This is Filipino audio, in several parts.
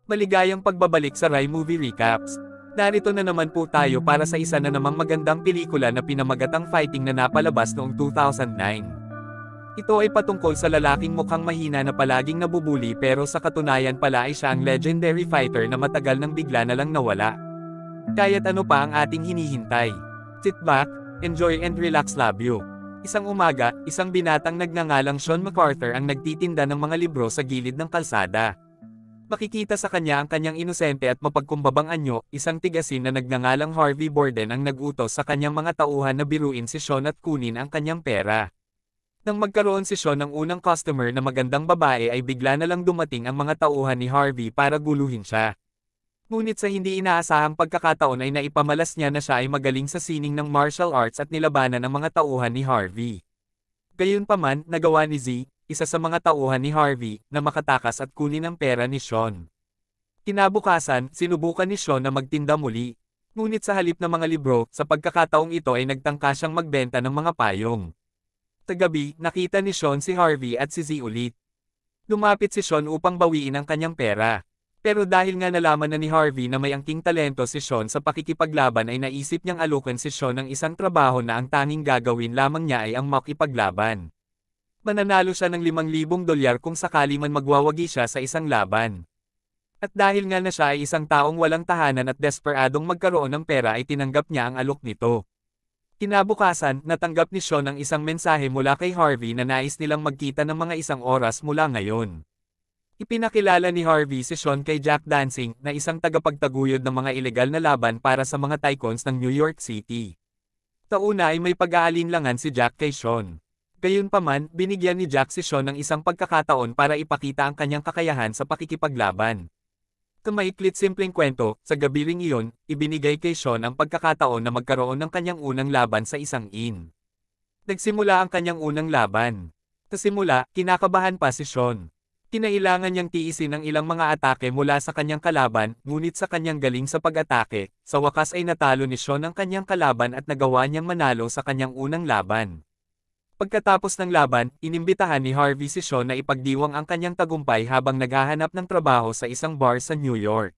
Maligayang pagbabalik sa Rai Movie Recaps. Narito na naman po tayo para sa isa na namang magandang pelikula na pinamagatang fighting na napalabas noong 2009. Ito ay patungkol sa lalaking mukhang mahina na palaging nabubuli pero sa katunayan pala ay siya ang legendary fighter na matagal nang bigla na lang nawala. Kaya't ano pa ang ating hinihintay? Sit back, enjoy and relax, love you. Isang umaga, isang binatang nagngangalang Sean MacArthur ang nagtitinda ng mga libro sa gilid ng kalsada. Makikita sa kanya ang kanyang inosente at mapagkumbabang anyo, isang tigasin na nagngangalang Harvey Borden ang nag-utos sa kanyang mga tauhan na biruin si Sean at kunin ang kanyang pera. Nang magkaroon si Sean ng unang customer na magandang babae ay bigla na lang dumating ang mga tauhan ni Harvey para guluhin siya. Ngunit sa hindi inaasahang pagkakataon ay naipamalas niya na siya ay magaling sa sining ng martial arts at nilabanan ang mga tauhan ni Harvey. Gayunpaman, nagawa ni Z, isa sa mga tauhan ni Harvey, na makatakas at kunin ang pera ni Sean. Kinabukasan, sinubukan ni Sean na magtinda muli. Ngunit sa halip ng mga libro, sa pagkakataong ito ay nagtangka siyang magbenta ng mga payong. Tagabi, nakita ni Sean si Harvey at si Z ulit. Lumapit si Sean upang bawiin ang kanyang pera. Pero dahil nga nalaman na ni Harvey na may angking talento si Sean sa pakikipaglaban ay naisip niyang alukan si Sean ng isang trabaho na ang tanging gagawin lamang niya ay ang makipaglaban. Mananalo siya ng $5,000 kung sakali man magwawagi siya sa isang laban. At dahil nga na siya ay isang taong walang tahanan at desperadong magkaroon ng pera ay tinanggap niya ang alok nito. Kinabukasan, natanggap ni Sean ang isang mensahe mula kay Harvey na nais nilang magkita ng mga isang oras mula ngayon. Ipinakilala ni Harvey si Sean kay Jack Dancing na isang tagapagtaguyod ng mga ilegal na laban para sa mga tycoons ng New York City. Tauna ay may pag-aalinlangan si Jack kay Sean. Gayunpaman, binigyan ni Jack si Sean ng isang pagkakataon para ipakita ang kanyang kakayahan sa pakikipaglaban. Kamaiklit simpleng kwento, sa gabi ring iyon, ibinigay kay Sean ang pagkakataon na magkaroon ng kanyang unang laban sa isang inn. Nagsimula ang kanyang unang laban. Sa simula, kinakabahan pa si Sean. Kinailangan niyang tiisin ang ilang mga atake mula sa kanyang kalaban, ngunit sa kanyang galing sa pag-atake, sa wakas ay natalo ni Sean ang kanyang kalaban at nagawa niyang manalo sa kanyang unang laban. Pagkatapos ng laban, inimbitahan ni Harvey si Sean na ipagdiwang ang kanyang tagumpay habang naghahanap ng trabaho sa isang bar sa New York.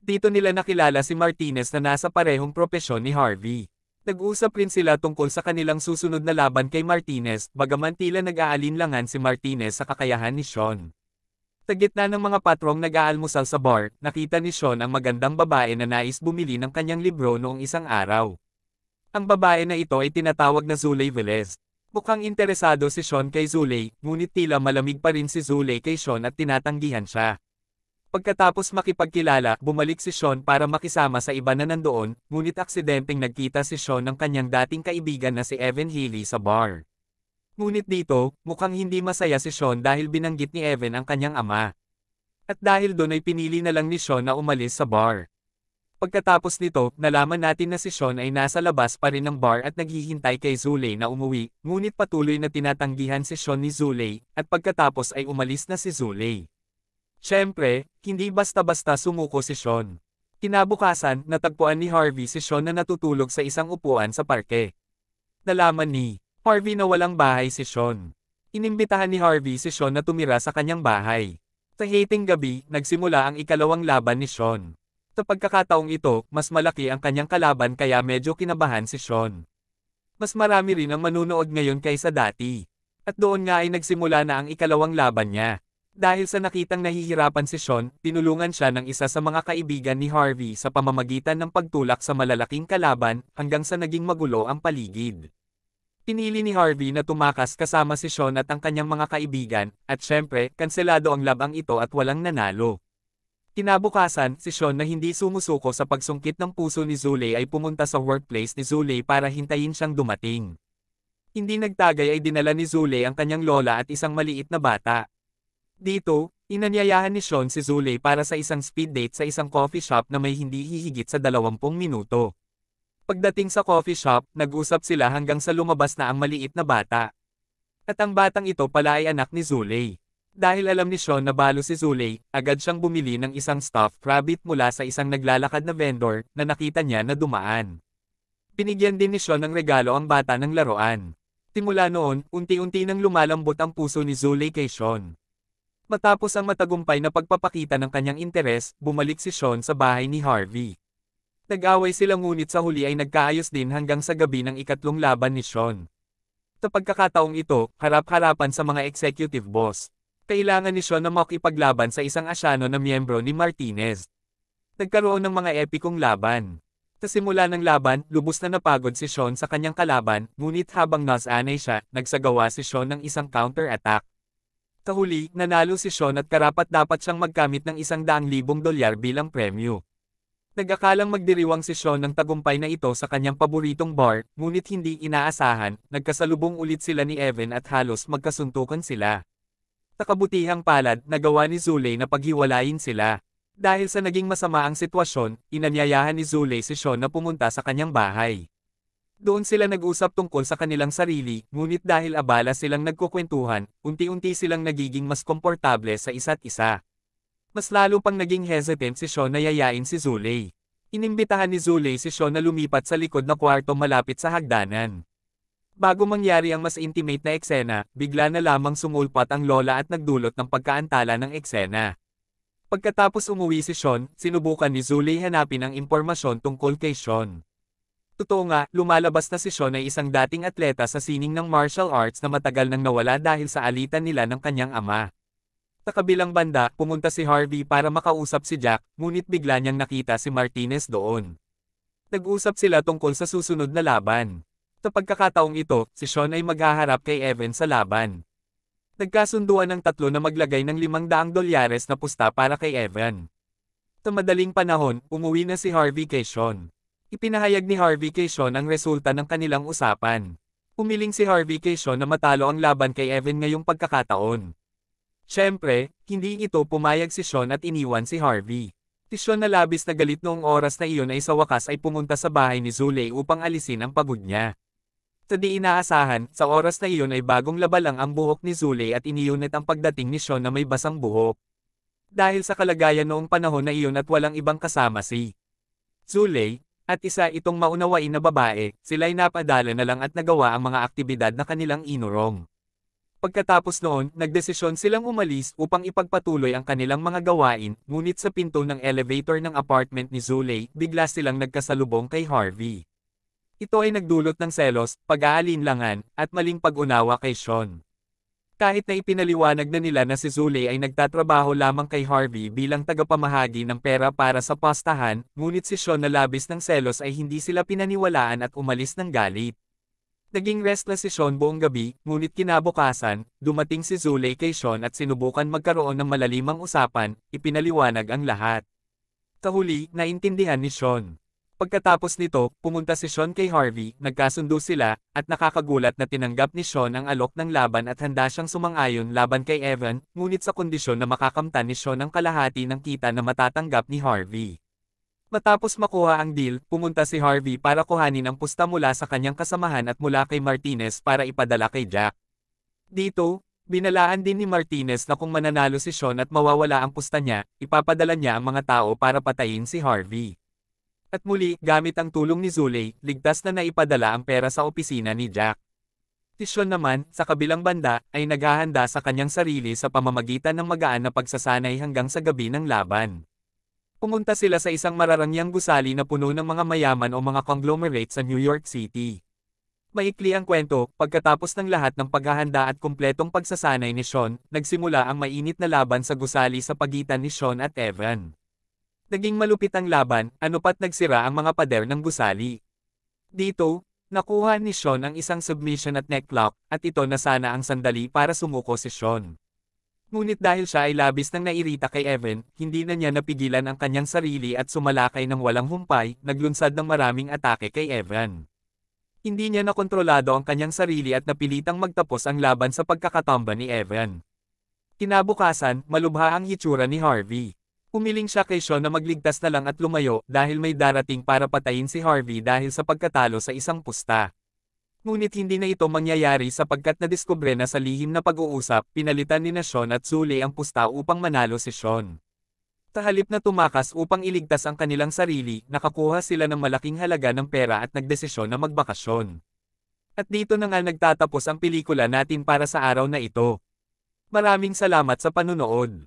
Dito nila nakilala si Martinez na nasa parehong propesyon ni Harvey. Nag-usap rin sila tungkol sa kanilang susunod na laban kay Martinez, bagaman tila nag-aalinlangan si Martinez sa kakayahan ni Sean. Sa gitna ng mga patrong nag-aalmusal sa bar, nakita ni Sean ang magandang babae na nais bumili ng kanyang libro noong isang araw. Ang babae na ito ay tinatawag na Zulay Velez. Mukhang interesado si Sean kay Zulay, ngunit tila malamig pa rin si Zulay kay Sean at tinatanggihan siya. Pagkatapos makipagkilala, bumalik si Sean para makisama sa iba na nandoon, ngunit aksidenteng nagkita si Sean ng kanyang dating kaibigan na si Evan Healy sa bar. Ngunit dito, mukhang hindi masaya si Sean dahil binanggit ni Evan ang kanyang ama. At dahil doon ay pinili na lang ni Sean na umalis sa bar. Pagkatapos nito, nalaman natin na si Sean ay nasa labas pa rin ng bar at naghihintay kay Zulay na umuwi, ngunit patuloy na tinatanggihan si Sean ni Zulay, at pagkatapos ay umalis na si Zulay. Siyempre, hindi basta-basta sumuko si Sean. Kinabukasan, natagpuan ni Harvey si Sean na natutulog sa isang upuan sa parke. Nalaman ni Harvey na walang bahay si Sean. Inimbitahan ni Harvey si Sean na tumira sa kanyang bahay. Sa hating gabi, nagsimula ang ikalawang laban ni Sean. Sa pagkakataong ito, mas malaki ang kanyang kalaban kaya medyo kinabahan si Sean. Mas marami rin ang manunood ngayon kaysa dati. At doon nga ay nagsimula na ang ikalawang laban niya. Dahil sa nakitang nahihirapan si Sean, tinulungan siya ng isa sa mga kaibigan ni Harvey sa pamamagitan ng pagtulak sa malalaking kalaban hanggang sa naging magulo ang paligid. Pinili ni Harvey na tumakas kasama si Sean at ang kanyang mga kaibigan, at syempre, kanselado ang labang ito at walang nanalo. Kinabukasan, si Sean na hindi sumusuko sa pagsungkit ng puso ni Zulay ay pumunta sa workplace ni Zulay para hintayin siyang dumating. Hindi nagtagay ay dinala ni Zulay ang kanyang lola at isang maliit na bata. Dito, inanyayahan ni Sean si Zulay para sa isang speed date sa isang coffee shop na may hindi hihigit sa 20 minuto. Pagdating sa coffee shop, nag-usap sila hanggang sa lumabas na ang maliit na bata. At ang batang ito pala ay anak ni Zulay. Dahil alam ni Sean na balo si Zulay, agad siyang bumili ng isang stuffed rabbit mula sa isang naglalakad na vendor na nakita niya na dumaan. Binigyan din ni Sean ng regalo ang bata ng laruan. Simula noon, unti-unti nang lumalambot ang puso ni Zulay kay Sean. Matapos ang matagumpay na pagpapakita ng kanyang interes, bumalik si Sean sa bahay ni Harvey. Nag-away sila ngunit sa huli ay nagkaayos din hanggang sa gabi ng ikatlong laban ni Sean. Sa pagkakataong ito, harap-harapan sa mga executive boss. Kailangan ni Sean na makipaglaban sa isang Asyano na miyembro ni Martinez. Nagkaroon ng mga epikong laban. Sa simula ng laban, lubos na napagod si Sean sa kanyang kalaban, ngunit habang nasanay siya, nagsagawa si Sean ng isang counter-attack. Sa huli, nanalo si Sean at karapat-dapat siyang magkamit ng $100,000 bilang premyo. Nag-akalang magdiriwang si Sean ng tagumpay na ito sa kanyang paboritong bar, ngunit hindi inaasahan, nagkasalubong ulit sila ni Evan at halos magkasuntukan sila. Sa kabutihang palad, nagawa ni Zulay na paghiwalayin sila. Dahil sa naging masama ang sitwasyon, inanyayahan ni Zulay si Sean na pumunta sa kanyang bahay. Doon sila nag-usap tungkol sa kanilang sarili, ngunit dahil abala silang nagkukwentuhan, unti-unti silang nagiging mas komportable sa isa't isa. Mas lalo pang naging hesitant si Sean na yayain si Zulay. Inimbitahan ni Zulay si Sean na lumipat sa likod na kwarto malapit sa hagdanan. Bago mangyari ang mas intimate na eksena, bigla na lamang sumulpat ang lola at nagdulot ng pagkaantala ng eksena. Pagkatapos umuwi si Sean, sinubukan ni Zulay hanapin ang impormasyon tungkol kay Sean. Totoo nga, lumalabas na si Sean ay isang dating atleta sa sining ng martial arts na matagal nang nawala dahil sa alitan nila ng kanyang ama. Sa kabilang banda, pumunta si Harvey para makausap si Jack, ngunit bigla niyang nakita si Martinez doon. Nag-usap sila tungkol sa susunod na laban. Sa pagkakataong ito, si Sean ay maghaharap kay Evan sa laban. Nagkasunduan ng tatlo na maglagay ng $500 na pusta para kay Evan. Sa madaling panahon, umuwi na si Harvey kay Sean. Ipinahayag ni Harvey kay Sean ang resulta ng kanilang usapan. Pumiling si Harvey kay Sean na matalo ang laban kay Evan ngayong pagkakataon. Siyempre, hindi ito pumayag si Sean at iniwan si Harvey. Si Sean na labis na galit noong oras na iyon ay sa wakas ay pumunta sa bahay ni Zulay upang alisin ang pagod niya. Sa di inaasahan, sa oras na iyon ay bagong labalang ang buhok ni Zulay at iniyunit ang pagdating ni Sean na may basang buhok. Dahil sa kalagayan noong panahon na iyon at walang ibang kasama si Zulay, at isa itong maunawain na babae, sila'y napadala na lang at nagawa ang mga aktibidad na kanilang inurong. Pagkatapos noon, nagdesisyon silang umalis upang ipagpatuloy ang kanilang mga gawain, ngunit sa pinto ng elevator ng apartment ni Zulay, bigla silang nagkasalubong kay Harvey. Ito ay nagdulot ng selos, pag-aalinlangan, at maling pag-unawa kay Sean. Kahit na ipinaliwanag na nila na si Zulay ay nagtatrabaho lamang kay Harvey bilang tagapamahagi ng pera para sa pastahan, ngunit si Sean na labis ng selos ay hindi sila pinaniwalaan at umalis ng galit. Naging restless si Sean buong gabi, ngunit kinabukasan, dumating si Zulay kay Sean at sinubukan magkaroon ng malalimang usapan, ipinaliwanag ang lahat. Sa huli, naintindihan ni Sean. Pagkatapos nito, pumunta si Sean kay Harvey, nagkasundo sila, at nakakagulat na tinanggap ni Sean ang alok ng laban at handa siyang sumang-ayon laban kay Evan, ngunit sa kondisyon na makakamtan ni Sean ang kalahati ng kita na matatanggap ni Harvey. Matapos makuha ang deal, pumunta si Harvey para kuhanin ang pusta mula sa kanyang kasamahan at mula kay Martinez para ipadala kay Jack. Dito, binalaan din ni Martinez na kung mananalo si Sean at mawawala ang pusta niya, ipapadala niya ang mga tao para patayin si Harvey. At muli, gamit ang tulong ni Zulay, ligtas na naipadala ang pera sa opisina ni Jack. Si Sean naman, sa kabilang banda, ay naghahanda sa kanyang sarili sa pamamagitan ng magaan na pagsasanay hanggang sa gabi ng laban. Pumunta sila sa isang mararangyang gusali na puno ng mga mayaman o mga conglomerate sa New York City. Maikli ang kwento, pagkatapos ng lahat ng paghahanda at kumpletong pagsasanay ni Sean, nagsimula ang mainit na laban sa gusali sa pagitan ni Sean at Evan. Naging malupit ang laban, anupat nagsira ang mga pader ng gusali. Dito, nakuha ni Sean ang isang submission at necklock, at ito na sana ang sandali para sumuko si Sean. Ngunit dahil siya ay labis nang nairita kay Evan, hindi na niya napigilan ang kanyang sarili at sumalakay ng walang humpay, naglunsad ng maraming atake kay Evan. Hindi niya nakontrolado ang kanyang sarili at napilitang magtapos ang laban sa pagkakatamba ni Evan. Kinabukasan, malubha ang hitsura ni Harvey. Umiling siya kay Sean na magligtas na lang at lumayo dahil may darating para patayin si Harvey dahil sa pagkatalo sa isang pusta. Ngunit hindi na ito mangyayari sapagkat nadiskubre na sa lihim na pag-uusap, pinalitan ni Sean at Zulay ang pusta upang manalo si Sean. Sa halip na tumakas upang iligtas ang kanilang sarili, nakakuha sila ng malaking halaga ng pera at nagdesisyon na magbakasyon. At dito na nga nagtatapos ang pelikula natin para sa araw na ito. Maraming salamat sa panunood.